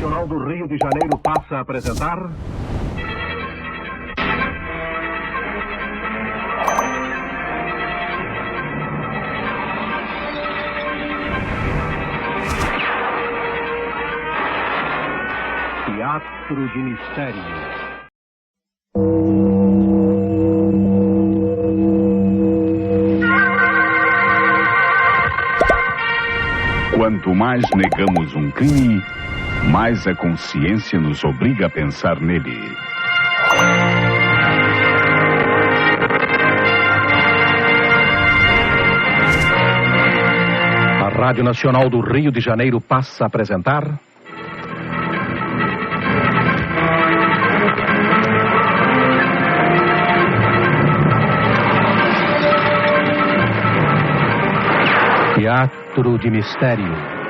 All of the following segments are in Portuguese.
Nacional do Rio de Janeiro passa a apresentar... Teatro de Mistério. Quanto mais negamos um crime, mais a consciência nos obriga a pensar nele. A Rádio Nacional do Rio de Janeiro passa a apresentar... Teatro de Mistério.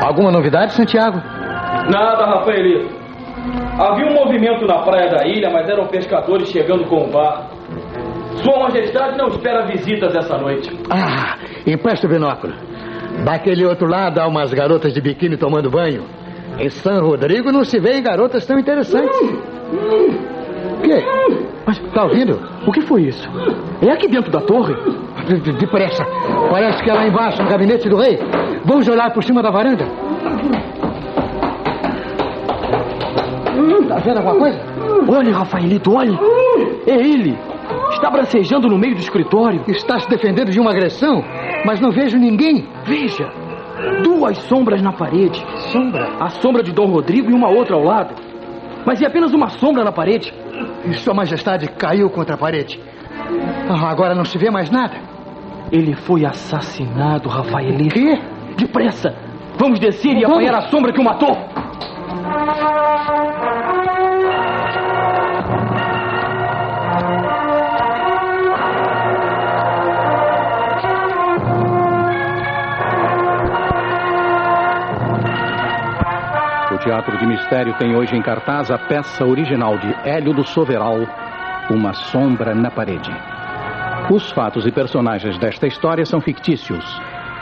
Alguma novidade, Santiago? Nada, Rafaelito. Havia um movimento na praia da ilha, mas eram pescadores chegando com o barco. Sua Majestade não espera visitas essa noite. Ah, empresta o binóculo. Daquele outro lado há umas garotas de biquíni tomando banho. Em San Rodrigo não se vê garotas tão interessantes. O quê? Mas tá ouvindo? O que foi isso? É aqui dentro da torre? Depressa. Parece que é lá embaixo, no gabinete do rei. Vamos olhar por cima da varanda. Tá vendo alguma coisa? Olhe, Rafaelito, olhe. É ele. Está bracejando no meio do escritório. Está se defendendo de uma agressão, mas não vejo ninguém. Veja. Duas sombras na parede. Sombra? A sombra de Dom Rodrigo e uma outra ao lado. Mas é apenas uma sombra na parede. E Sua Majestade caiu contra a parede. Agora não se vê mais nada. Ele foi assassinado, Rafaelito. Quê? Depressa. Vamos descer e apanhar a sombra que o matou. O Teatro de Mistério tem hoje em cartaz a peça original de Hélio do Soveral, Uma Sombra na Parede. Os fatos e personagens desta história são fictícios.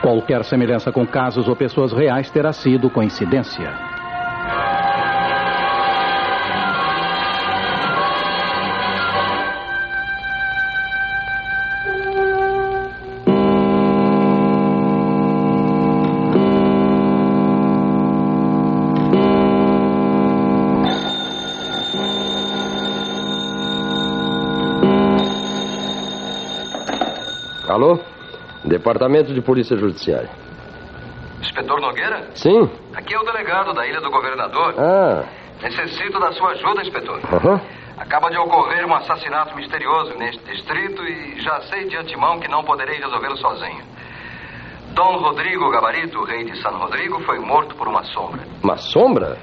Qualquer semelhança com casos ou pessoas reais terá sido coincidência. Alô? Departamento de Polícia Judiciária. Inspetor Nogueira? Sim? Aqui é o delegado da Ilha do Governador. Ah. Necessito da sua ajuda, inspetor. Uhum. Acaba de ocorrer um assassinato misterioso neste distrito e já sei de antemão que não poderei resolvê-lo sozinho. Dom Rodrigo Gabarito, rei de San Rodrigo, foi morto por uma sombra. Uma sombra?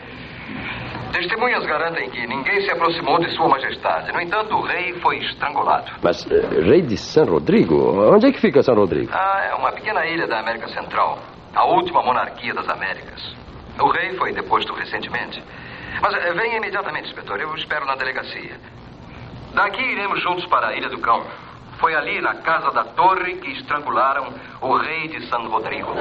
Testemunhas garantem que ninguém se aproximou de Sua Majestade. No entanto, o rei foi estrangulado. Mas, rei de San Rodrigo? Onde é que fica San Rodrigo? É uma pequena ilha da América Central. A última monarquia das Américas. O rei foi deposto recentemente. Mas venha imediatamente, inspetor. Eu espero na delegacia. Daqui iremos juntos para a Ilha do Cão. Foi ali, na Casa da Torre, que estrangularam o rei de San Rodrigo.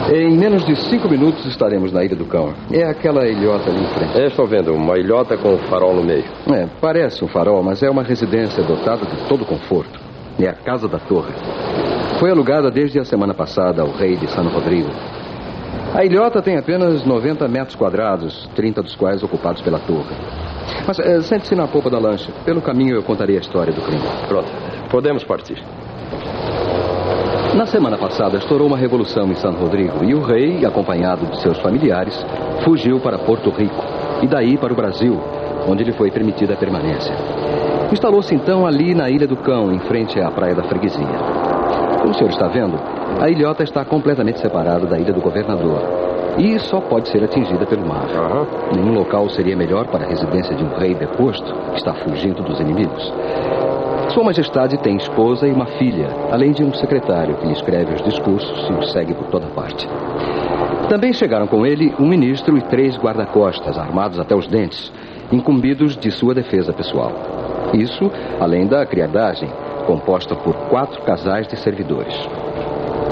Em menos de 5 minutos estaremos na Ilha do Cão. É aquela ilhota ali em frente. Estou vendo uma ilhota com um farol no meio. Parece um farol, mas é uma residência dotada de todo conforto. É a Casa da Torre. Foi alugada desde a semana passada ao rei de San Rodrigo. A ilhota tem apenas 90 metros quadrados, 30 dos quais ocupados pela torre. Mas sente-se na polpa da lancha. Pelo caminho eu contarei a história do crime. Pronto, podemos partir. Na semana passada estourou uma revolução em San Rodrigo e o rei, acompanhado de seus familiares, fugiu para Porto Rico e daí para o Brasil, onde lhe foi permitida a permanência. Instalou-se então ali na Ilha do Cão, em frente à Praia da Freguesia. Como o senhor está vendo, a ilhota está completamente separada da Ilha do Governador e só pode ser atingida pelo mar. Nenhum local seria melhor para a residência de um rei deposto que está fugindo dos inimigos. Sua Majestade tem esposa e uma filha, além de um secretário que lhe escreve os discursos e o segue por toda parte. Também chegaram com ele um ministro e 3 guarda-costas, armados até os dentes, incumbidos de sua defesa pessoal. Isso, além da criadagem, composta por 4 casais de servidores.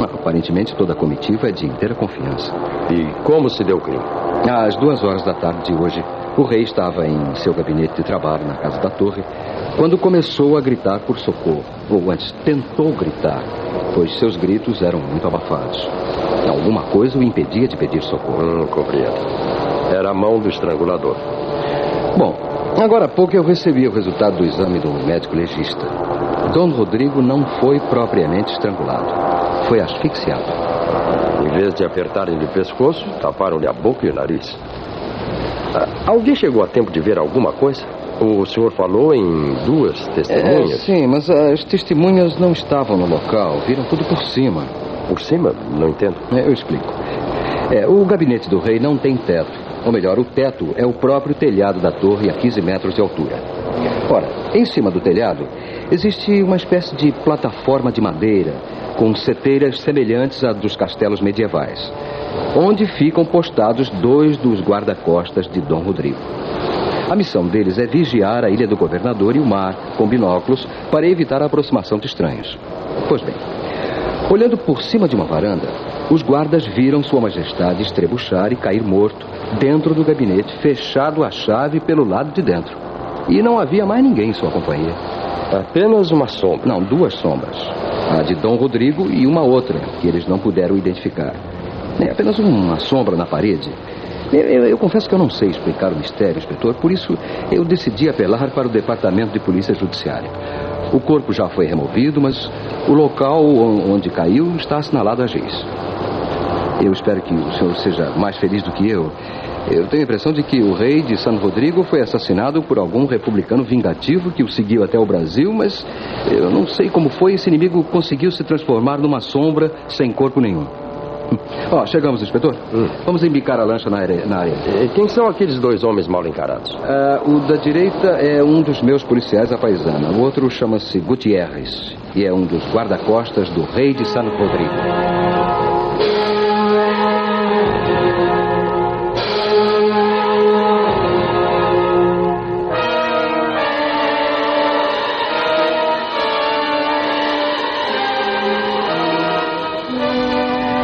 Aparentemente, toda a comitiva é de inteira confiança. E como se deu o crime? Às 2 horas da tarde de hoje, o rei estava em seu gabinete de trabalho na Casa da Torre, quando começou a gritar por socorro. Ou antes, tentou gritar, pois seus gritos eram muito abafados. Alguma coisa o impedia de pedir socorro. Compreendo. Era a mão do estrangulador. Bom, agora há pouco eu recebi o resultado do exame do médico legista. Dom Rodrigo não foi propriamente estrangulado. Foi asfixiado. Em vez de apertarem-lhe o pescoço, taparam-lhe a boca e o nariz. Alguém chegou a tempo de ver alguma coisa? O senhor falou em 2 testemunhas? Sim, mas as testemunhas não estavam no local. Viram tudo por cima. Por cima? Não entendo. Eu explico. O gabinete do rei não tem teto. Ou melhor, o teto é o próprio telhado da torre a 15 metros de altura. Ora, em cima do telhado existe uma espécie de plataforma de madeira com seteiras semelhantes à dos castelos medievais, onde ficam postados 2 dos guarda-costas de Dom Rodrigo. A missão deles é vigiar a Ilha do Governador e o mar com binóculos para evitar a aproximação de estranhos. Pois bem, olhando por cima de uma varanda, os guardas viram Sua Majestade estrebuchar e cair morto dentro do gabinete, fechado a chave pelo lado de dentro. E não havia mais ninguém em sua companhia. Apenas uma sombra? Não, 2 sombras. A de Dom Rodrigo e uma outra, que eles não puderam identificar. É apenas uma sombra na parede. Eu confesso que eu não sei explicar o mistério, inspetor, por isso eu decidi apelar para o Departamento de Polícia Judiciária. O corpo já foi removido, mas o local onde caiu está assinalado a juiz. Eu espero que o senhor seja mais feliz do que eu. Eu tenho a impressão de que o rei de San Rodrigo foi assassinado por algum republicano vingativo que o seguiu até o Brasil, mas eu não sei como foi. Esse inimigo conseguiu se transformar numa sombra sem corpo nenhum. Chegamos, inspetor. Vamos embicar a lancha na areia. Quem são aqueles 2 homens mal encarados? O da direita é um dos meus policiais à paisana. O outro chama-se Gutierrez e é um dos guarda-costas do rei de San Rodrigo.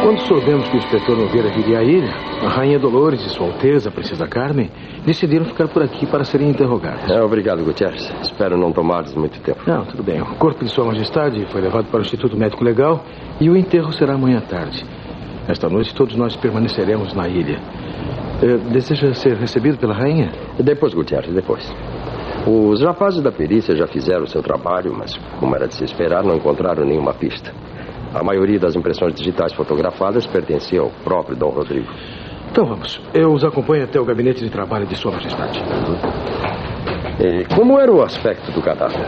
Quando soubemos que o inspetor Nogueira viria à ilha, a Rainha Dolores e Sua Alteza, a Princesa Carmen, decidiram ficar por aqui para serem interrogados. Obrigado, Gutierrez. Espero não tomar-lhes muito tempo. Não, tudo bem. O corpo de Sua Majestade foi levado para o Instituto Médico Legal e o enterro será amanhã à tarde. Esta noite todos nós permaneceremos na ilha. Deseja ser recebido pela Rainha? Depois, Gutierrez, depois. Os rapazes da perícia já fizeram o seu trabalho, mas, como era de se esperar, não encontraram nenhuma pista. A maioria das impressões digitais fotografadas pertencia ao próprio Dom Rodrigo. Então vamos. Eu os acompanho até o gabinete de trabalho de Sua Majestade. E como era o aspecto do cadáver?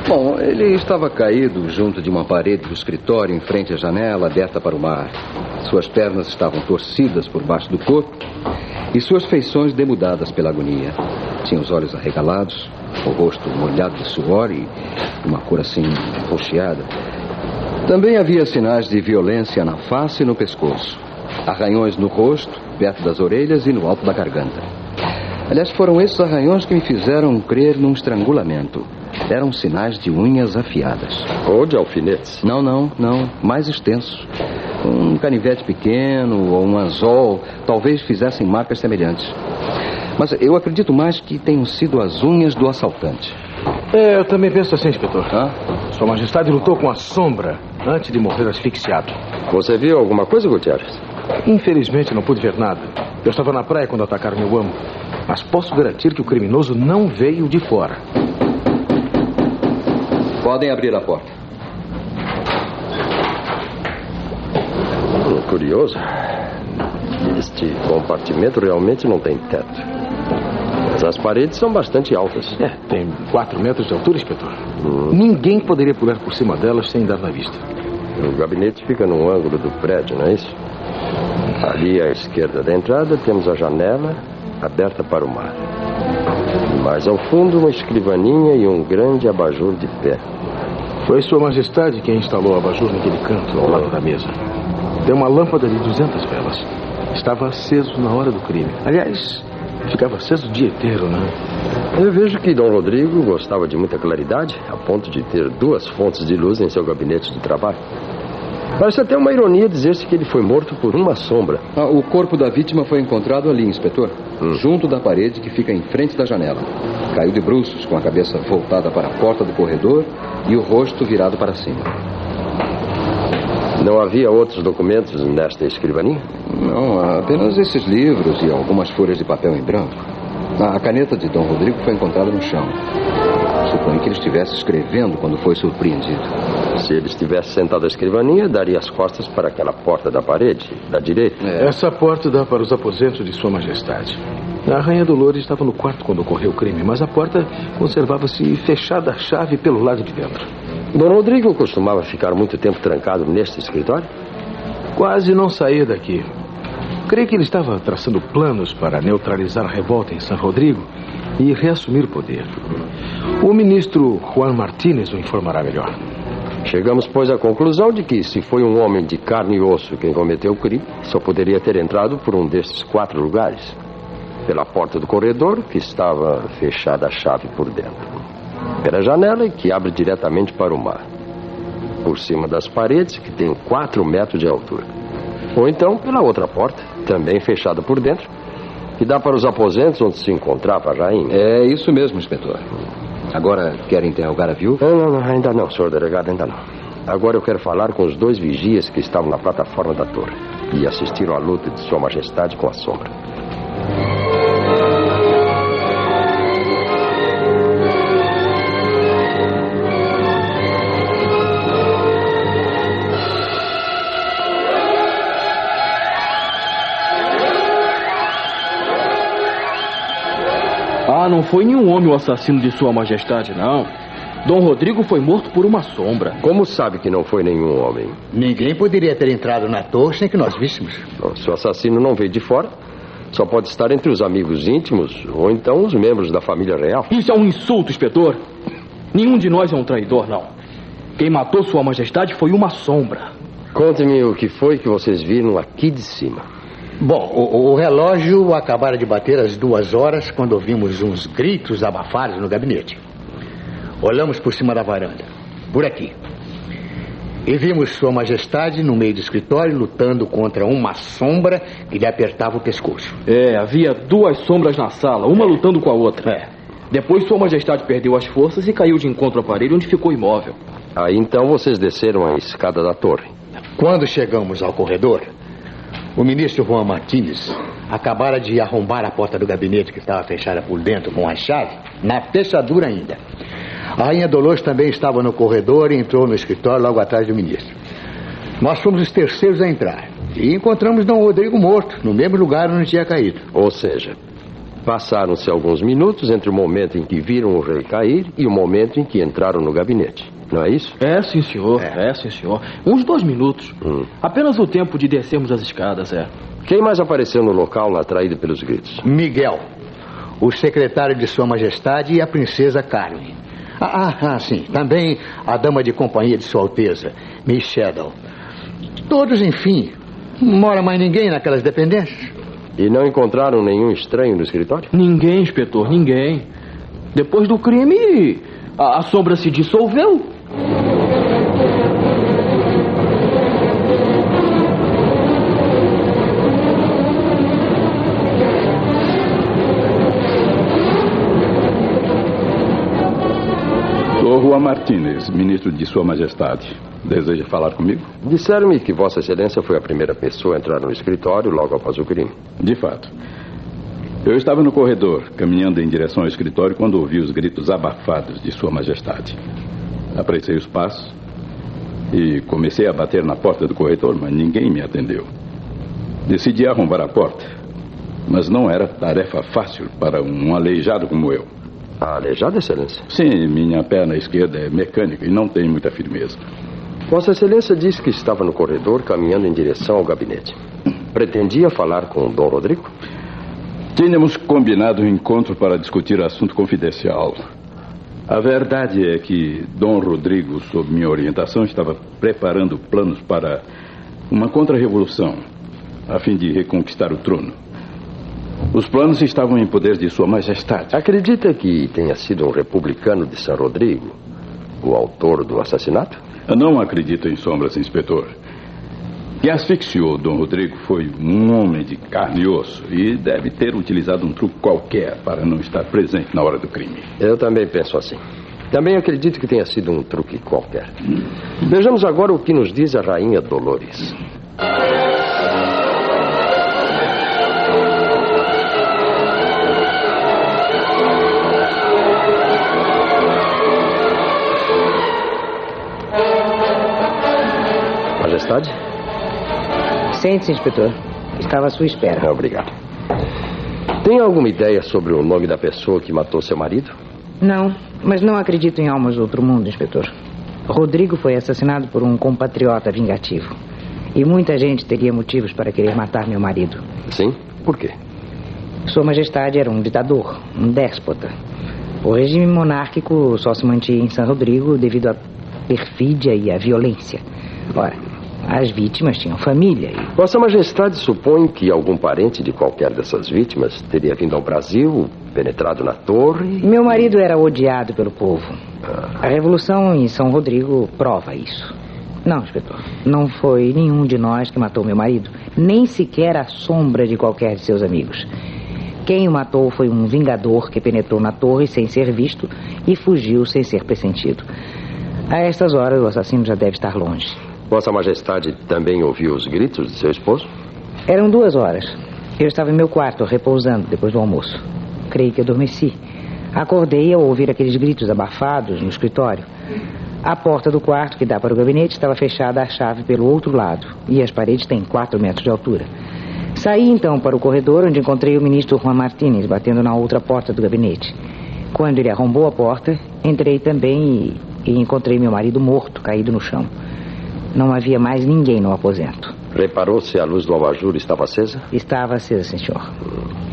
Bom, ele estava caído junto de uma parede do escritório em frente à janela aberta para o mar. Suas pernas estavam torcidas por baixo do corpo e suas feições demudadas pela agonia. Tinha os olhos arregalados, o rosto molhado de suor e uma cor assim roxeada. Também havia sinais de violência na face e no pescoço. Arranhões no rosto, perto das orelhas e no alto da garganta. Aliás, foram esses arranhões que me fizeram crer num estrangulamento. Eram sinais de unhas afiadas. Ou de alfinetes? Não. Mais extensos. Um canivete pequeno ou um anzol talvez fizessem marcas semelhantes. Mas eu acredito mais que tenham sido as unhas do assaltante. Eu também penso assim, inspetor. Sua Majestade lutou com a sombra antes de morrer asfixiado. Você viu alguma coisa, Gutierrez? Infelizmente, não pude ver nada. Eu estava na praia quando atacaram meu amo. Mas posso garantir que o criminoso não veio de fora. Podem abrir a porta. Curioso. Este compartimento realmente não tem teto. Mas as paredes são bastante altas. Tem 4 metros de altura, inspetor. Ninguém poderia pular por cima delas sem dar na vista. O gabinete fica num ângulo do prédio, não é isso? Ali à esquerda da entrada temos a janela aberta para o mar. Mais ao fundo, uma escrivaninha e um grande abajur de pé. Foi Sua Majestade quem instalou o abajur naquele canto, ao lado da mesa. Tem uma lâmpada de 200 velas. Estava aceso na hora do crime. Aliás, ficava aceso o dia inteiro, né? Eu vejo que Dom Rodrigo gostava de muita claridade, a ponto de ter 2 fontes de luz em seu gabinete de trabalho. Parece até uma ironia dizer-se que ele foi morto por uma sombra. O corpo da vítima foi encontrado ali, inspetor. Junto da parede que fica em frente da janela. Caiu de bruços, com a cabeça voltada para a porta do corredor e o rosto virado para cima. Não havia outros documentos nesta escrivaninha? Não, apenas esses livros e algumas folhas de papel em branco. A caneta de Dom Rodrigo foi encontrada no chão. Suponho que ele estivesse escrevendo quando foi surpreendido. Se ele estivesse sentado à escrivaninha, daria as costas para aquela porta da parede, da direita. Essa porta dá para os aposentos de Sua Majestade. A Rainha Dolores estava no quarto quando ocorreu o crime, mas a porta conservava-se fechada a chave pelo lado de dentro. Dom Rodrigo costumava ficar muito tempo trancado neste escritório? Quase não saía daqui. Creio que ele estava traçando planos para neutralizar a revolta em San Rodrigo e reassumir o poder. O ministro Juan Martínez o informará melhor. Chegamos, pois, à conclusão de que, se foi um homem de carne e osso quem cometeu o crime, só poderia ter entrado por um destes 4 lugares. Pela porta do corredor, que estava fechada a chave por dentro. Pela janela, que abre diretamente para o mar. Por cima das paredes, que tem 4 metros de altura. Ou então pela outra porta, também fechada por dentro, que dá para os aposentos onde se encontrava a rainha. É isso mesmo, inspetor. Agora quer interrogar a viúva? Não, ainda não, senhor delegado, ainda não. Agora eu quero falar com os 2 vigias que estavam na plataforma da torre e assistiram à luta de Sua Majestade com a sombra. Não foi nenhum homem o assassino de Sua Majestade, não. Dom Rodrigo foi morto por uma sombra. Como sabe que não foi nenhum homem? Ninguém poderia ter entrado na torre sem que nós víssemos. Se o assassino não veio de fora, só pode estar entre os amigos íntimos ou então os membros da família real. Isso é um insulto, inspetor. Nenhum de nós é um traidor, não. Quem matou Sua Majestade foi uma sombra. Conte-me o que foi que vocês viram aqui de cima. Bom, o relógio acabara de bater às 2 horas quando ouvimos uns gritos abafados no gabinete. Olhamos por cima da varanda, por aqui. E vimos Sua Majestade no meio do escritório lutando contra uma sombra que lhe apertava o pescoço. Havia 2 sombras na sala, uma lutando com a outra. Depois Sua Majestade perdeu as forças e caiu de encontro ao aparelho, onde ficou imóvel. Aí então vocês desceram a escada da torre. Quando chegamos ao corredor, o ministro Juan Martínez acabara de arrombar a porta do gabinete que estava fechada por dentro com a chave, na fechadura ainda. A Rainha Dolores também estava no corredor e entrou no escritório logo atrás do ministro. Nós fomos os terceiros a entrar e encontramos Dom Rodrigo morto, no mesmo lugar onde tinha caído. Ou seja, passaram-se alguns minutos entre o momento em que viram o rei cair e o momento em que entraram no gabinete. Não é isso? Sim, senhor. Sim, senhor. Uns 2 minutos. Apenas o tempo de descermos as escadas, Quem mais apareceu no local atraído pelos gritos? Miguel, o secretário de Sua Majestade e a princesa Carmen. Sim. Também a dama de companhia de Sua Alteza, Miss Shadow. Todos, enfim. Não mora mais ninguém naquelas dependências. E não encontraram nenhum estranho no escritório? Ninguém, inspetor, ninguém. Depois do crime, a sombra se dissolveu. Sou Juan Martínez, ministro ministro de Sua Majestade. Deseja falar comigo? Disseram-me que Vossa Excelência foi a primeira pessoa a entrar no escritório logo após o crime. De fato. Eu estava no corredor, caminhando em direção ao escritório, quando ouvi os gritos abafados de Sua Majestade. Apressei os passos e comecei a bater na porta do corredor, mas ninguém me atendeu. Decidi arrombar a porta, mas não era tarefa fácil para um aleijado como eu. Aleijado, Excelência? Sim, minha perna esquerda é mecânica e não tem muita firmeza. Vossa Excelência disse que estava no corredor caminhando em direção ao gabinete. Pretendia falar com Dom Rodrigo? Tínhamos combinado um encontro para discutir assunto confidencial. A verdade é que Dom Rodrigo, sob minha orientação, estava preparando planos para uma contra-revolução, a fim de reconquistar o trono. Os planos estavam em poder de Sua Majestade. Acredita que tenha sido um republicano de San Rodrigo o autor do assassinato? Eu não acredito em sombras, inspetor. Quem asfixiou Dom Rodrigo foi um homem de carne e osso e deve ter utilizado um truque qualquer para não estar presente na hora do crime. Eu também penso assim. Também acredito que tenha sido um truque qualquer. Vejamos agora o que nos diz a Rainha Dolores. Majestade? Sente-se, inspetor. Estava à sua espera. Obrigado. Tem alguma ideia sobre o nome da pessoa que matou seu marido? Não, mas não acredito em almas do outro mundo, inspetor. Rodrigo foi assassinado por um compatriota vingativo. E muita gente teria motivos para querer matar meu marido. Sim? Por quê? Sua Majestade era um ditador, um déspota. O regime monárquico só se mantinha em San Rodrigo devido à perfídia e à violência. Ora, as vítimas tinham família e... Vossa Majestade supõe que algum parente de qualquer dessas vítimas teria vindo ao Brasil, penetrado na torre... Meu marido era odiado pelo povo. A revolução em São Rodrigo prova isso. Não, inspetor, não foi nenhum de nós que matou meu marido, nem sequer a sombra de qualquer de seus amigos. Quem o matou foi um vingador que penetrou na torre sem ser visto e fugiu sem ser pressentido. A estas horas o assassino já deve estar longe. Vossa Majestade também ouviu os gritos de seu esposo? Eram 2 horas. Eu estava em meu quarto, repousando depois do almoço. Creio que adormeci. Acordei ao ouvir aqueles gritos abafados no escritório. A porta do quarto, que dá para o gabinete, estava fechada à chave pelo outro lado. E as paredes têm 4 metros de altura. Saí então para o corredor, onde encontrei o ministro Juan Martínez batendo na outra porta do gabinete. Quando ele arrombou a porta, entrei também e encontrei meu marido morto, caído no chão. Não havia mais ninguém no aposento. Reparou se a luz do abajur estava acesa? Estava acesa, sim, senhor.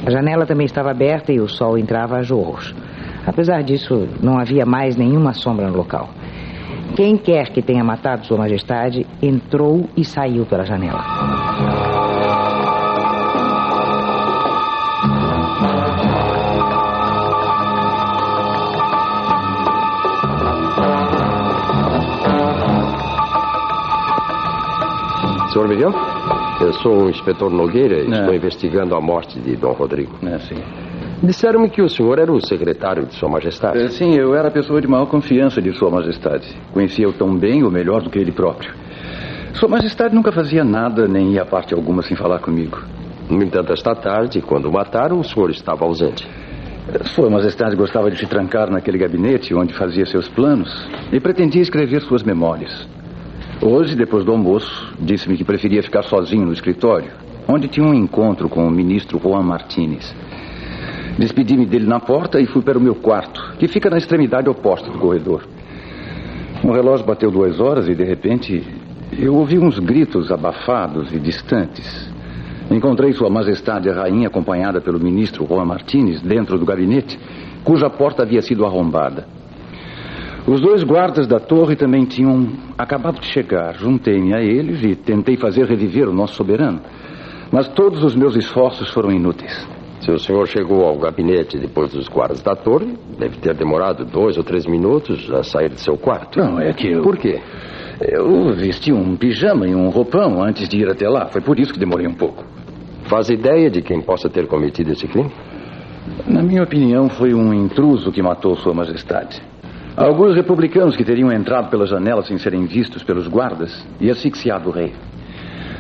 A janela também estava aberta e o sol entrava a jorros. Apesar disso, não havia mais nenhuma sombra no local. Quem quer que tenha matado Sua Majestade entrou e saiu pela janela. Senhor Miguel? Eu sou o inspetor Nogueira e estou investigando a morte de Dom Rodrigo. Sim. Disseram-me que o senhor era o secretário de Sua Majestade. Sim, eu era a pessoa de maior confiança de Sua Majestade. Conhecia-o tão bem ou melhor do que ele próprio. Sua Majestade nunca fazia nada, nem ia a parte alguma sem falar comigo. No entanto, esta tarde, quando o mataram, o senhor estava ausente. Sua Majestade gostava de se trancar naquele gabinete onde fazia seus planos e pretendia escrever suas memórias. Hoje, depois do almoço, disse-me que preferia ficar sozinho no escritório, onde tinha um encontro com o ministro Juan Martínez. Despedi-me dele na porta e fui para o meu quarto, que fica na extremidade oposta do corredor. O relógio bateu 2 horas e, de repente, eu ouvi uns gritos abafados e distantes. Encontrei Sua Majestade a Rainha acompanhada pelo ministro Juan Martínez dentro do gabinete, cuja porta havia sido arrombada. Os 2 guardas da torre também tinham acabado de chegar. Juntei-me a eles e tentei fazer reviver o nosso soberano. Mas todos os meus esforços foram inúteis. Se o senhor chegou ao gabinete depois dos guardas da torre, deve ter demorado 2 ou 3 minutos a sair de seu quarto. Não, é que eu... Por quê? Eu vesti um pijama e um roupão antes de ir até lá. Foi por isso que demorei um pouco. Faz ideia de quem possa ter cometido esse crime? Na minha opinião, foi um intruso que matou Sua Majestade. Alguns republicanos que teriam entrado pela janela sem serem vistos pelos guardas e asfixiado o rei.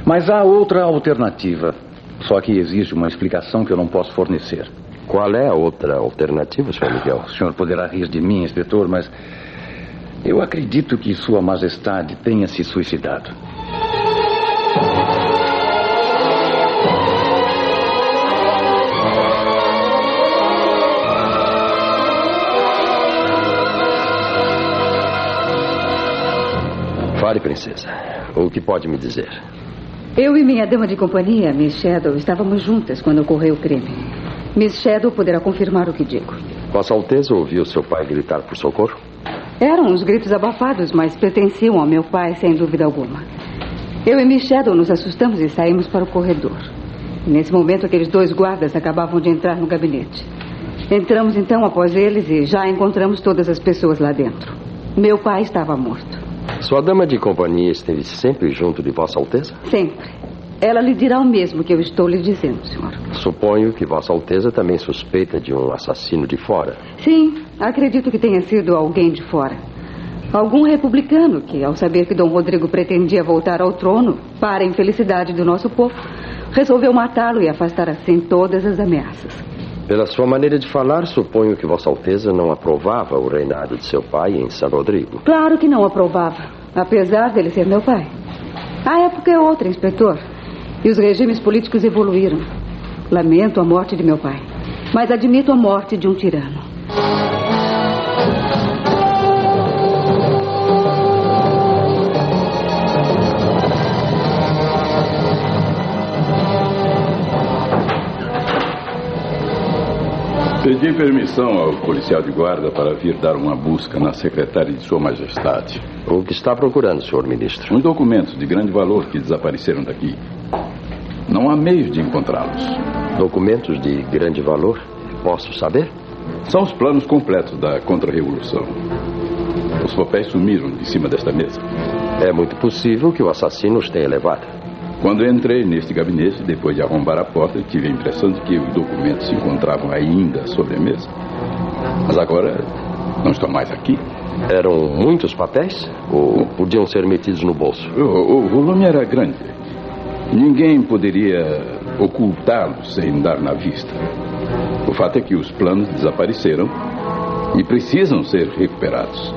Mas há outra alternativa, só que exige uma explicação que eu não posso fornecer. Qual é a outra alternativa, Sr. Miguel? O senhor poderá rir de mim, inspetor, mas eu acredito que Sua Majestade tenha se suicidado. Fale, princesa. O que pode me dizer? Eu e minha dama de companhia, Miss Shadow, estávamos juntas quando ocorreu o crime. Miss Shadow poderá confirmar o que digo. Vossa Alteza ouviu seu pai gritar por socorro? Eram uns gritos abafados, mas pertenciam ao meu pai, sem dúvida alguma. Eu e Miss Shadow nos assustamos e saímos para o corredor. E nesse momento, aqueles 2 guardas acabavam de entrar no gabinete. Entramos então após eles e já encontramos todas as pessoas lá dentro. Meu pai estava morto. Sua dama de companhia esteve sempre junto de Vossa Alteza? Sempre. Ela lhe dirá o mesmo que eu estou lhe dizendo, senhor. Suponho que Vossa Alteza também suspeita de um assassino de fora. Sim, acredito que tenha sido alguém de fora. Algum republicano que, ao saber que Dom Rodrigo pretendia voltar ao trono, para a infelicidade do nosso povo, resolveu matá-lo e afastar assim todas as ameaças. Pela sua maneira de falar, suponho que Vossa Alteza não aprovava o reinado de seu pai em San Rodrigo. Claro que não aprovava, apesar dele ser meu pai. A época é outra, inspetor. E os regimes políticos evoluíram. Lamento a morte de meu pai, mas admito a morte de um tirano. Pedi permissão ao policial de guarda para vir dar uma busca na secretária de Sua Majestade. O que está procurando, senhor ministro? Uns documentos de grande valor que desapareceram daqui. Não há meios de encontrá-los. Documentos de grande valor? Posso saber? São os planos completos da contra-revolução. Os papéis sumiram de cima desta mesa. É muito possível que o assassino os tenha levado. Quando eu entrei neste gabinete, depois de arrombar a porta, tive a impressão de que os documentos se encontravam ainda sobre a mesa. Mas agora não estão mais aqui. Eram muitos papéis? Ou podiam ser metidos no bolso? O volume era grande. Ninguém poderia ocultá-los sem dar na vista. O fato é que os planos desapareceram e precisam ser recuperados.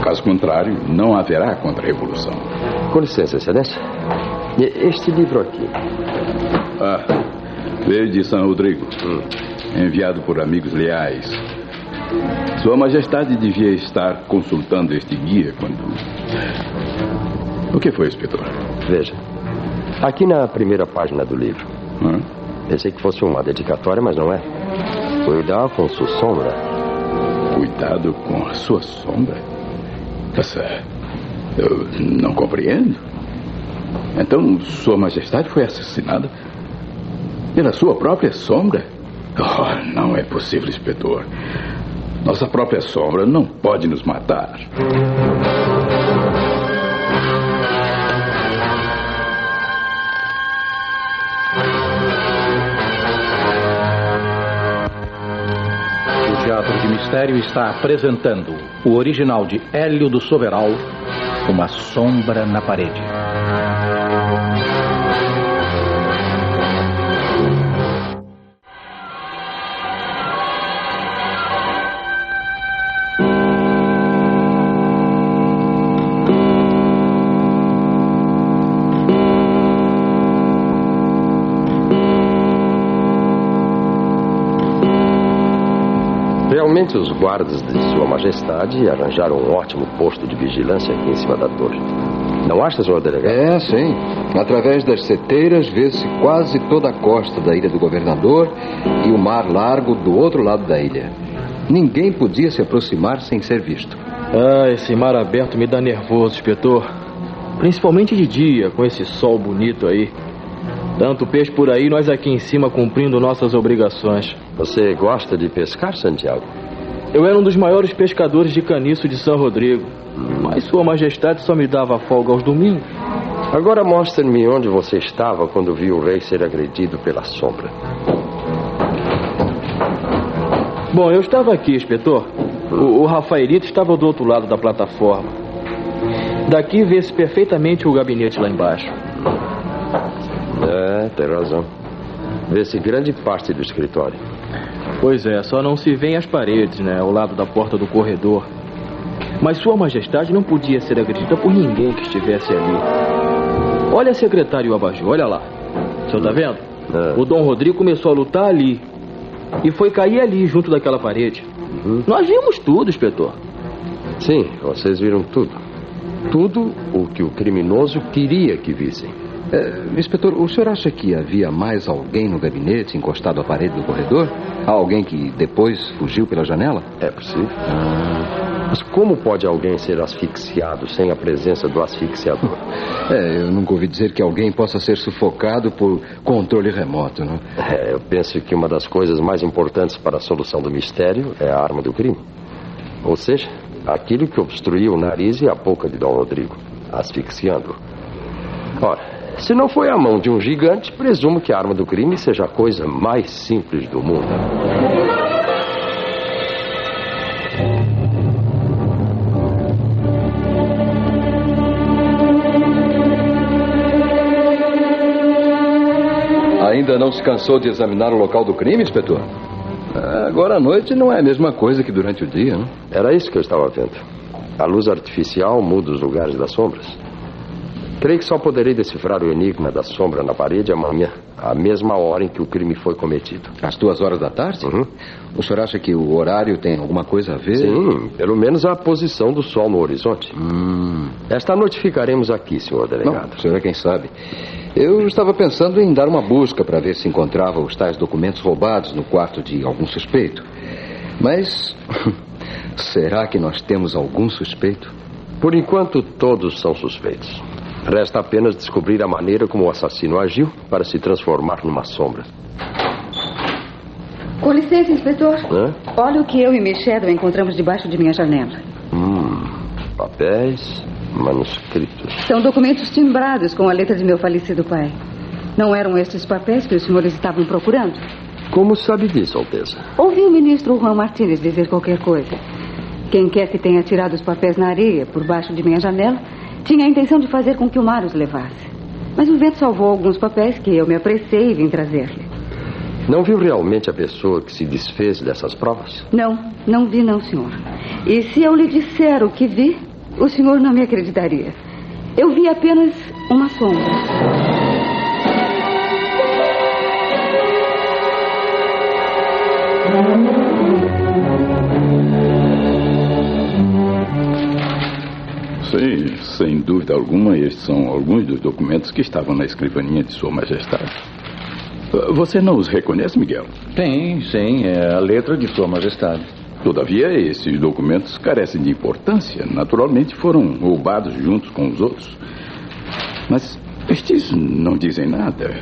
Caso contrário, não haverá contra-revolução. Com licença, excelência. Este livro aqui. Veio de San Rodrigo. Enviado por amigos leais. Sua Majestade devia estar consultando este guia quando... O que foi, inspetor? Veja. Aqui na primeira página do livro. Pensei que fosse uma dedicatória, mas não é. Cuidado com sua sombra. Cuidado com a sua sombra? Eu não compreendo. Então, Sua Majestade foi assassinada pela sua própria sombra? Oh, não é possível, inspetor. Nossa própria sombra não pode nos matar. O Teatro de Mistério está apresentando o original de Hélio do Soveral, Uma Sombra na Parede. Realmente os guardas de Sua Majestade arranjaram um ótimo posto de vigilância aqui em cima da torre. Não acha, senhor delegado? É, sim. Através das seteiras vê-se quase toda a costa da Ilha do Governador e o mar largo do outro lado da ilha. Ninguém podia se aproximar sem ser visto. Esse mar aberto me dá nervoso, inspetor. Principalmente de dia, com esse sol bonito aí. Tanto peixe por aí, nós aqui em cima cumprindo nossas obrigações. Você gosta de pescar, Santiago? Eu era um dos maiores pescadores de caniço de San Rodrigo. Mas Sua Majestade só me dava folga aos domingos. Agora mostre-me onde você estava quando viu o rei ser agredido pela sombra. Bom, eu estava aqui, inspetor. O Rafaelito estava do outro lado da plataforma. Daqui vê-se perfeitamente o gabinete lá embaixo. Tem razão. Vê-se grande parte do escritório. Pois é, só não se vê as paredes, né? Ao lado da porta do corredor. Mas Sua Majestade não podia ser agredida por ninguém que estivesse ali. Olha a secretária e o abajur, olha lá. O senhor tá vendo? O Dom Rodrigo começou a lutar ali. E foi cair ali, junto daquela parede. Nós vimos tudo, inspetor. Sim, vocês viram tudo. Tudo o que o criminoso queria que vissem. Inspetor, o senhor acha que havia mais alguém no gabinete encostado à parede do corredor? Alguém que depois fugiu pela janela? É possível. Mas como pode alguém ser asfixiado sem a presença do asfixiador? Eu nunca ouvi dizer que alguém possa ser sufocado por controle remoto, não? Eu penso que uma das coisas mais importantes para a solução do mistério é a arma do crime. Ou seja, aquilo que obstruiu o nariz e a boca de Dom Rodrigo, asfixiando-o. Ora, se não foi a mão de um gigante, presumo que a arma do crime seja a coisa mais simples do mundo. Ainda não se cansou de examinar o local do crime, inspetor? Agora à noite não é a mesma coisa que durante o dia, não? Era isso que eu estava vendo. A luz artificial muda os lugares das sombras. Creio que só poderei decifrar o enigma da sombra na parede amanhã, à mesma hora em que o crime foi cometido. Às 2 da tarde? O senhor acha que o horário tem alguma coisa a ver? Sim, pelo menos a posição do sol no horizonte. Esta noite ficaremos aqui, senhor delegado. Não, o senhor é quem sabe. Eu estava pensando em dar uma busca para ver se encontrava os tais documentos roubados no quarto de algum suspeito. Mas será que nós temos algum suspeito? Por enquanto, todos são suspeitos. Resta apenas descobrir a maneira como o assassino agiu para se transformar numa sombra. Com licença, inspetor. Olha o que eu e Michel encontramos debaixo de minha janela. Papéis, manuscritos. São documentos timbrados com a letra de meu falecido pai. Não eram estes papéis que os senhores estavam procurando? Como sabe disso, Alteza? Ouvi o ministro Juan Martínez dizer qualquer coisa. Quem quer que tenha tirado os papéis na areia por baixo de minha janela tinha a intenção de fazer com que o mar os levasse. Mas o vento salvou alguns papéis que eu me apressei e vim trazer-lhe. Não viu realmente a pessoa que se desfez dessas provas? Não vi não, senhor. E se eu lhe disser o que vi, o senhor não me acreditaria. Eu vi apenas uma sombra. Sim, sem dúvida alguma, estes são alguns dos documentos que estavam na escrivaninha de Sua Majestade. Você não os reconhece, Miguel? Sim, é a letra de Sua Majestade. Todavia, esses documentos carecem de importância. Naturalmente, foram roubados juntos com os outros. Mas estes não dizem nada.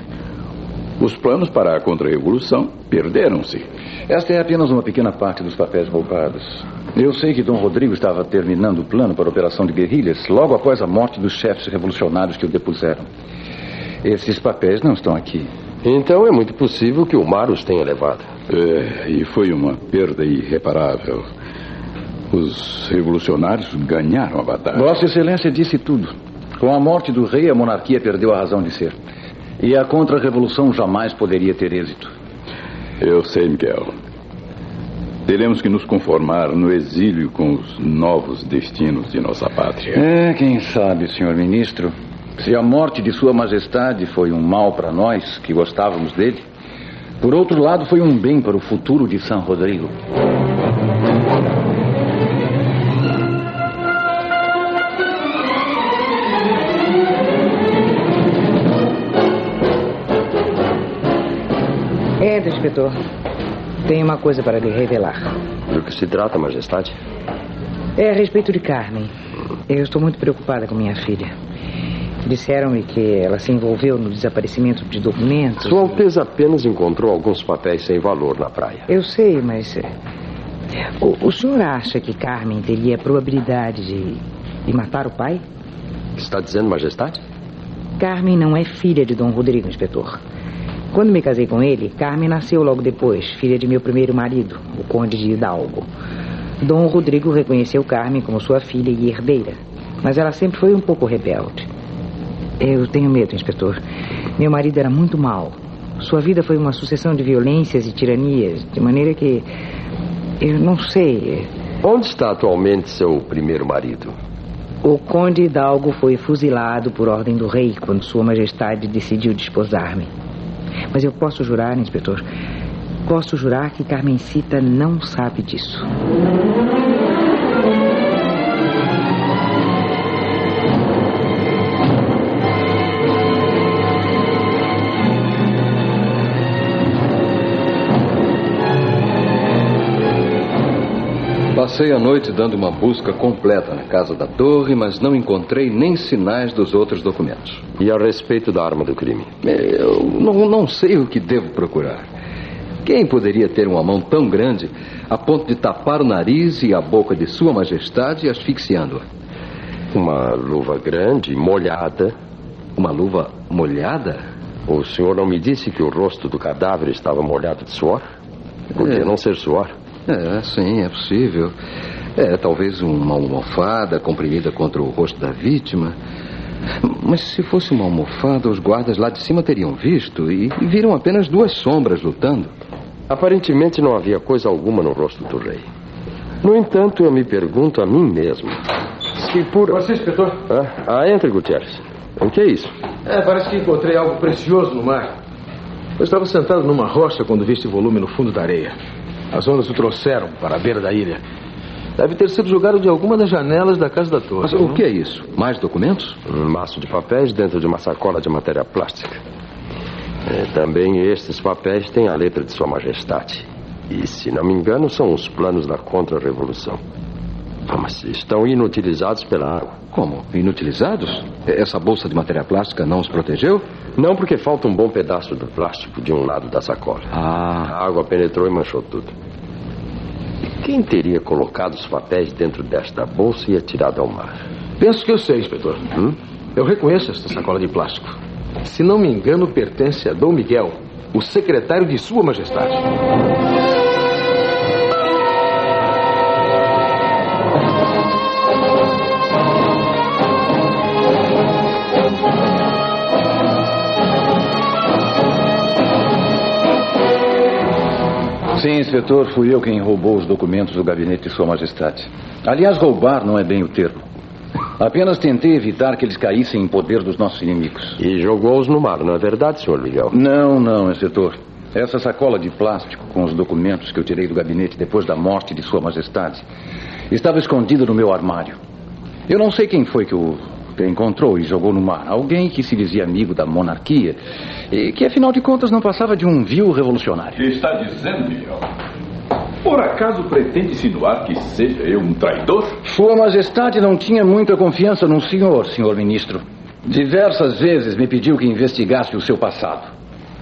Os planos para a contra-revolução perderam-se. Esta é apenas uma pequena parte dos papéis roubados. Eu sei que Dom Rodrigo estava terminando o plano para a operação de guerrilhas logo após a morte dos chefes revolucionários que o depuseram. Esses papéis não estão aqui. Então é muito possível que o mar os tenha levado. E foi uma perda irreparável. Os revolucionários ganharam a batalha. Vossa Excelência disse tudo. Com a morte do rei, a monarquia perdeu a razão de ser. E a contra-revolução jamais poderia ter êxito. Eu sei, Miguel. Teremos que nos conformar no exílio com os novos destinos de nossa pátria. Quem sabe, senhor ministro. Se a morte de Sua Majestade foi um mal para nós, que gostávamos dele, por outro lado, foi um bem para o futuro de San Rodrigo. Entra, inspetor. Tenho uma coisa para lhe revelar. Do que se trata, Majestade? É a respeito de Carmen. Eu estou muito preocupada com minha filha. Disseram-me que ela se envolveu no desaparecimento de documentos. Sua Alteza apenas encontrou alguns papéis sem valor na praia. Eu sei, mas... O senhor acha que Carmen teria probabilidade de matar o pai? O que está dizendo, Majestade? Carmen não é filha de Dom Rodrigo, inspetor. Quando me casei com ele, Carmen nasceu logo depois, filha de meu primeiro marido, o conde de Hidalgo. Dom Rodrigo reconheceu Carmen como sua filha e herdeira, mas ela sempre foi um pouco rebelde. Eu tenho medo, inspetor. Meu marido era muito mau. Sua vida foi uma sucessão de violências e tiranias, de maneira que... eu não sei... Onde está atualmente seu primeiro marido? O conde Hidalgo foi fuzilado por ordem do rei quando sua majestade decidiu desposar-me. Mas eu posso jurar, inspetor, posso jurar que Carmencita não sabe disso. Passei a noite dando uma busca completa na casa da torre, mas não encontrei nem sinais dos outros documentos. E a respeito da arma do crime? Eu não sei o que devo procurar. Quem poderia ter uma mão tão grande a ponto de tapar o nariz e a boca de Sua Majestade asfixiando-a? Uma luva grande, molhada. Uma luva molhada? O senhor não me disse que o rosto do cadáver estava molhado de suor? Podia não ser suor. Sim, é possível. Talvez uma almofada comprimida contra o rosto da vítima. Mas se fosse uma almofada, os guardas lá de cima teriam visto e viram apenas duas sombras lutando. Aparentemente não havia coisa alguma no rosto do rei. No entanto, eu me pergunto a mim mesmo se por... Você, inspetor? Entre, Gutierrez. O que é isso? Parece que encontrei algo precioso no mar. Eu estava sentado numa rocha quando vi este volume no fundo da areia. As ondas o trouxeram para a beira da ilha. Deve ter sido jogado de alguma das janelas da casa da torre. Mas o que é isso? Mais documentos? Um maço de papéis dentro de uma sacola de matéria plástica. Também estes papéis têm a letra de Sua Majestade. E, se não me engano, são os planos da contra-revolução. Mas estão inutilizados pela água. Como? Inutilizados? Essa bolsa de matéria plástica não os protegeu? Não, porque falta um bom pedaço do plástico de um lado da sacola. A água penetrou e manchou tudo. E quem teria colocado os papéis dentro desta bolsa e atirado ao mar? Penso que eu sei, inspetor. Eu reconheço esta sacola de plástico. Se não me engano, pertence a Dom Miguel, o secretário de Sua Majestade. Sim, inspetor, fui eu quem roubou os documentos do gabinete de Sua Majestade. Aliás, roubar não é bem o termo. Apenas tentei evitar que eles caíssem em poder dos nossos inimigos. E jogou-os no mar, não é verdade, Sr. Miguel? Não, inspetor. Essa sacola de plástico com os documentos que eu tirei do gabinete depois da morte de Sua Majestade estava escondida no meu armário. Eu não sei quem foi que encontrou e jogou no mar. Alguém que se dizia amigo da monarquia e que, afinal de contas, não passava de um vil revolucionário. O que está dizendo, Miguel? Por acaso pretende insinuar que seja eu um traidor? Sua Majestade não tinha muita confiança num senhor ministro. Diversas vezes me pediu que investigasse o seu passado.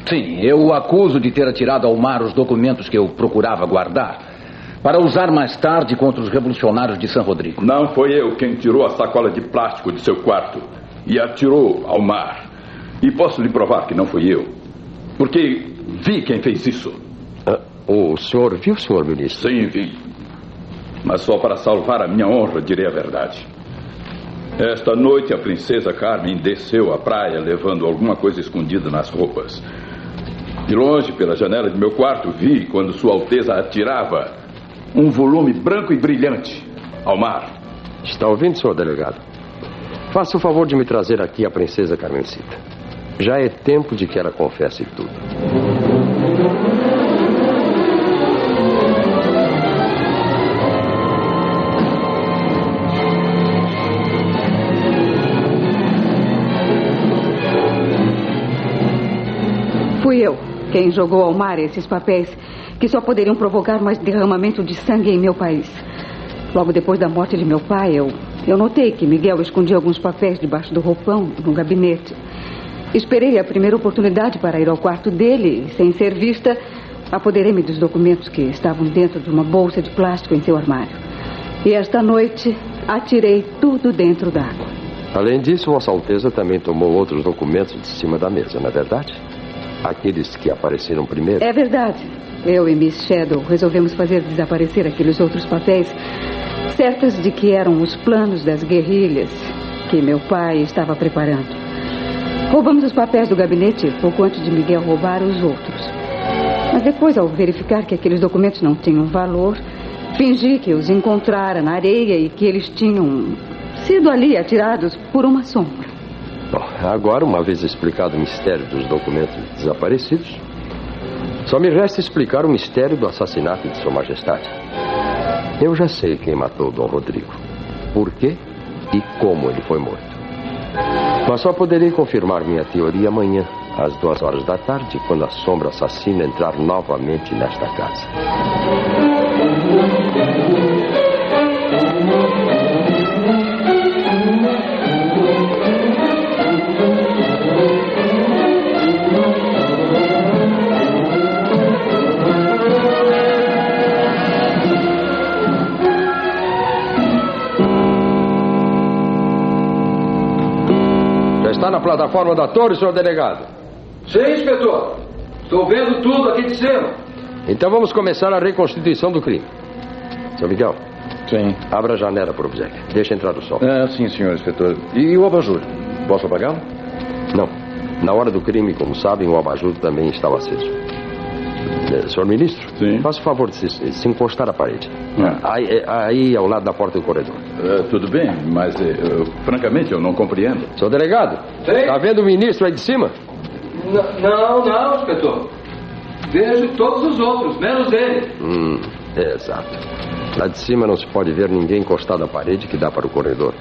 Sim, eu o acuso de ter atirado ao mar os documentos que eu procurava guardar para usar mais tarde contra os revolucionários de San Rodrigo. Não foi eu quem tirou a sacola de plástico de seu quarto e atirou ao mar. E posso lhe provar que não fui eu, porque vi quem fez isso. O senhor viu, senhor ministro? Sim, vi. Mas só para salvar a minha honra, direi a verdade. Esta noite a princesa Carmen desceu à praia levando alguma coisa escondida nas roupas. De longe, pela janela de meu quarto, vi quando Sua Alteza atirava um volume branco e brilhante ao mar. Está ouvindo, senhor delegado? Faça o favor de me trazer aqui a princesa Carmencita. Já é tempo de que ela confesse tudo. Fui eu quem jogou ao mar esses papéis que só poderiam provocar mais derramamento de sangue em meu país. Logo depois da morte de meu pai, eu notei que Miguel escondia alguns papéis debaixo do roupão, no gabinete. Esperei a primeira oportunidade para ir ao quarto dele e, sem ser vista, apoderei-me dos documentos que estavam dentro de uma bolsa de plástico em seu armário. E esta noite, atirei tudo dentro d'água. Além disso, Vossa Alteza também tomou outros documentos de cima da mesa, não é verdade? Aqueles que apareceram primeiro. É verdade. eu e Miss Shadow resolvemos fazer desaparecer aqueles outros papéis, certas de que eram os planos das guerrilhas que meu pai estava preparando. Roubamos os papéis do gabinete pouco antes de Miguel roubar os outros. Mas depois, ao verificar que aqueles documentos não tinham valor, fingi que os encontrara na areia e que eles tinham sido ali atirados por uma sombra. Bom, agora, uma vez explicado o mistério dos documentos desaparecidos, só me resta explicar o mistério do assassinato de Sua Majestade. Eu já sei quem matou Dom Rodrigo, por quê e como ele foi morto. Mas só poderei confirmar minha teoria amanhã, às 2h da tarde, quando a sombra assassina entrar novamente nesta casa. Está na plataforma da torre, senhor delegado? Sim, inspetor. Estou vendo tudo aqui de cima. Então vamos começar a reconstituição do crime. Seu Miguel. Sim. Abra a janela por obséquio. Deixa entrar o sol. Sim, senhor inspetor. E o abajur? Posso apagá-lo? Não. Na hora do crime, como sabem, o abajur também estava aceso. Senhor ministro, sim. Faça o favor de se encostar à parede. Aí ao lado da porta do corredor. Tudo bem, mas francamente eu não compreendo. Senhor delegado, está vendo o ministro aí de cima? Não, inspetor. Vejo todos os outros, menos ele. Exato. Lá de cima não se pode ver ninguém encostado à parede que dá para o corredor.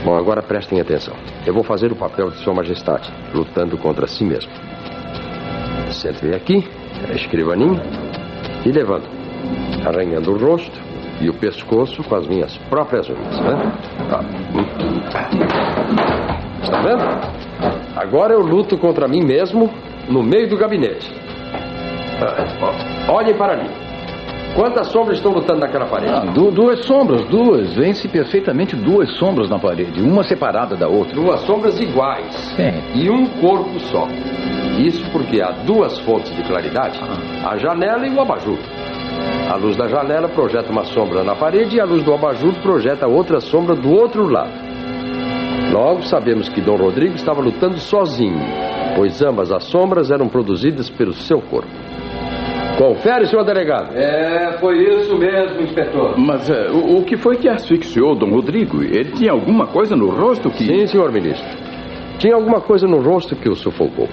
Bom, agora prestem atenção. Eu vou fazer o papel de Sua Majestade, lutando contra si mesmo. Sente-me aqui, a escrivaninha, e levanto, arranhando o rosto e o pescoço com as minhas próprias unhas. Né? Está vendo? Agora eu luto contra mim mesmo no meio do gabinete. Olhem para ali. Quantas sombras estão lutando naquela parede? Duas sombras. Vêm-se perfeitamente duas sombras na parede, uma separada da outra. Duas sombras iguais. Sim. E um corpo só. Isso porque há duas fontes de claridade, a janela e o abajur. A luz da janela projeta uma sombra na parede e a luz do abajur projeta outra sombra do outro lado. Logo sabemos que Dom Rodrigo estava lutando sozinho, pois ambas as sombras eram produzidas pelo seu corpo. Confere, senhor delegado. Foi isso mesmo, inspetor. Mas o que foi que asfixiou Dom Rodrigo? Ele tinha alguma coisa no rosto que... Sim, senhor ministro. Tinha alguma coisa no rosto que o sufocou.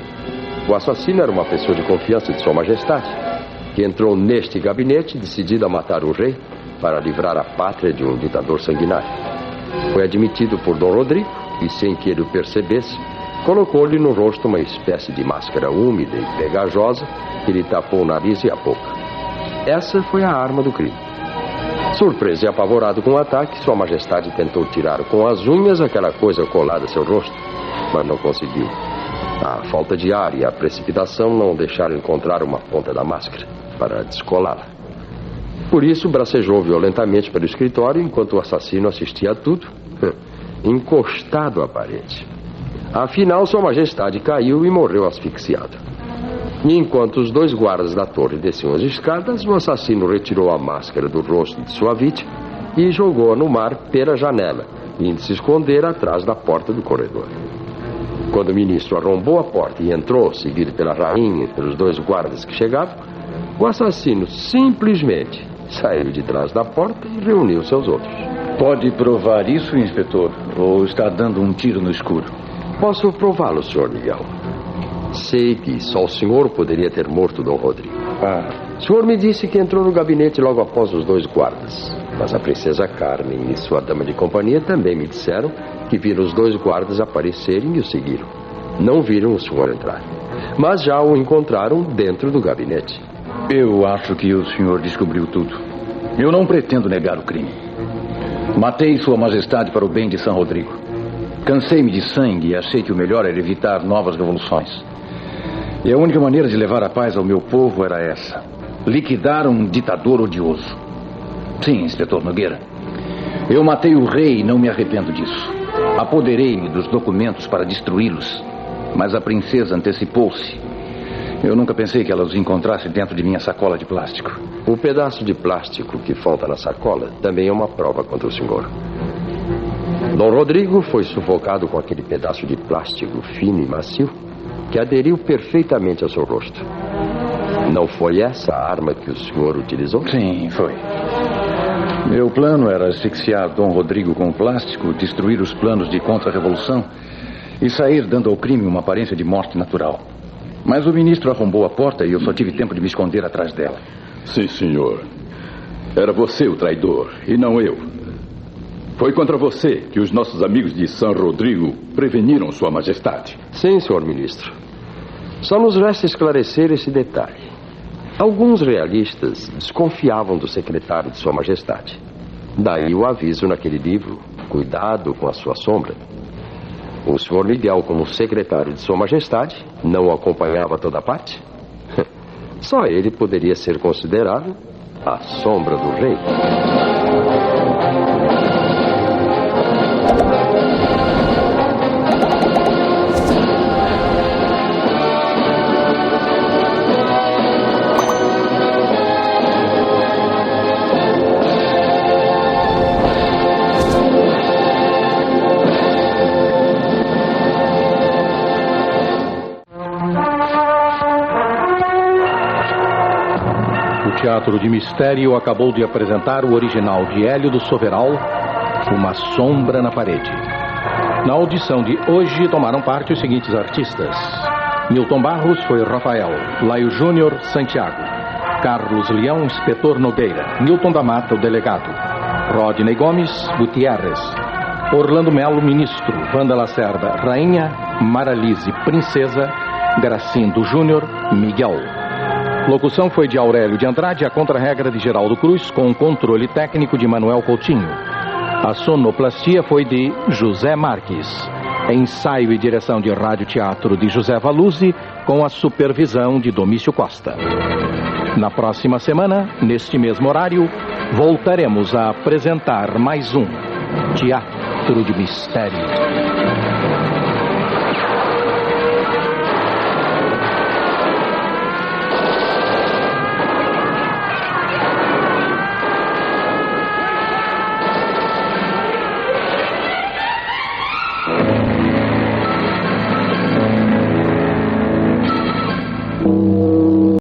O assassino era uma pessoa de confiança de Sua Majestade, que entrou neste gabinete decidido a matar o rei para livrar a pátria de um ditador sanguinário. Foi admitido por Dom Rodrigo e, sem que ele o percebesse, colocou-lhe no rosto uma espécie de máscara úmida e pegajosa que lhe tapou o nariz e a boca. Essa foi a arma do crime. Surpreso e apavorado com o ataque, Sua Majestade tentou tirar com as unhas aquela coisa colada a seu rosto, mas não conseguiu. A falta de ar e a precipitação não deixaram encontrar uma ponta da máscara para descolá-la. Por isso, bracejou violentamente pelo escritório enquanto o assassino assistia a tudo, encostado à parede. Afinal, Sua Majestade caiu e morreu asfixiado. E enquanto os dois guardas da torre desciam as escadas, o assassino retirou a máscara do rosto de sua vítima e jogou-a no mar pela janela, indo se esconder atrás da porta do corredor. Quando o ministro arrombou a porta e entrou, seguido pela rainha e pelos dois guardas que chegavam, o assassino simplesmente saiu de trás da porta e reuniu seus outros. Pode provar isso, inspetor? Ou está dando um tiro no escuro? Posso prová-lo, senhor Miguel. Sei que só o senhor poderia ter morto Dom Rodrigo. O senhor me disse que entrou no gabinete logo após os dois guardas. Mas a princesa Carmen e sua dama de companhia também me disseram que viram os dois guardas aparecerem e o seguiram. Não viram o senhor entrar, mas já o encontraram dentro do gabinete. Eu acho que o senhor descobriu tudo. Eu não pretendo negar o crime. Matei Sua Majestade para o bem de São Rodrigo. Cansei-me de sangue e achei que o melhor era evitar novas revoluções. E a única maneira de levar a paz ao meu povo era essa: liquidar um ditador odioso. Sim, inspetor Nogueira. Eu matei o rei e não me arrependo disso. Apoderei-me dos documentos para destruí-los, mas a princesa antecipou-se. Eu nunca pensei que ela os encontrasse dentro de minha sacola de plástico. O pedaço de plástico que falta na sacola também é uma prova contra o senhor. Dom Rodrigo foi sufocado com aquele pedaço de plástico fino e macio que aderiu perfeitamente ao seu rosto. Não foi essa a arma que o senhor utilizou? Sim, foi. Meu plano era asfixiar Dom Rodrigo com o plástico, destruir os planos de contra-revolução e sair dando ao crime uma aparência de morte natural. Mas o ministro arrombou a porta e eu só tive tempo de me esconder atrás dela. Sim, senhor. Era você o traidor e não eu. Foi contra você que os nossos amigos de San Rodrigo preveniram Sua Majestade. Sim, senhor ministro. Só nos resta esclarecer esse detalhe. Alguns realistas desconfiavam do secretário de Sua Majestade. Daí o aviso naquele livro, cuidado com a sua sombra. O senhor Miguel, como secretário de Sua Majestade, não o acompanhava a toda parte? Só ele poderia ser considerado a sombra do rei. O Teatro de Mistério acabou de apresentar o original de Hélio do Soveral, Uma Sombra na Parede. Na audição de hoje tomaram parte os seguintes artistas: Milton Barros foi Rafael, Laio Júnior, Santiago, Carlos Leão, Inspetor Nogueira, Nilton da Mata, o delegado, Rodney Gomes, Gutierrez, Orlando Melo, ministro, Wanda Lacerda, Rainha, Maralise, Princesa, Gracindo Júnior, Miguel. Locução foi de Aurélio de Andrade, a contra-regra de Geraldo Cruz, com controle técnico de Manuel Coutinho. A sonoplastia foi de José Marques. Ensaio e direção de rádio-teatro de José Valuzzi, com a supervisão de Domício Costa. Na próxima semana, neste mesmo horário, voltaremos a apresentar mais um Teatro de Mistério.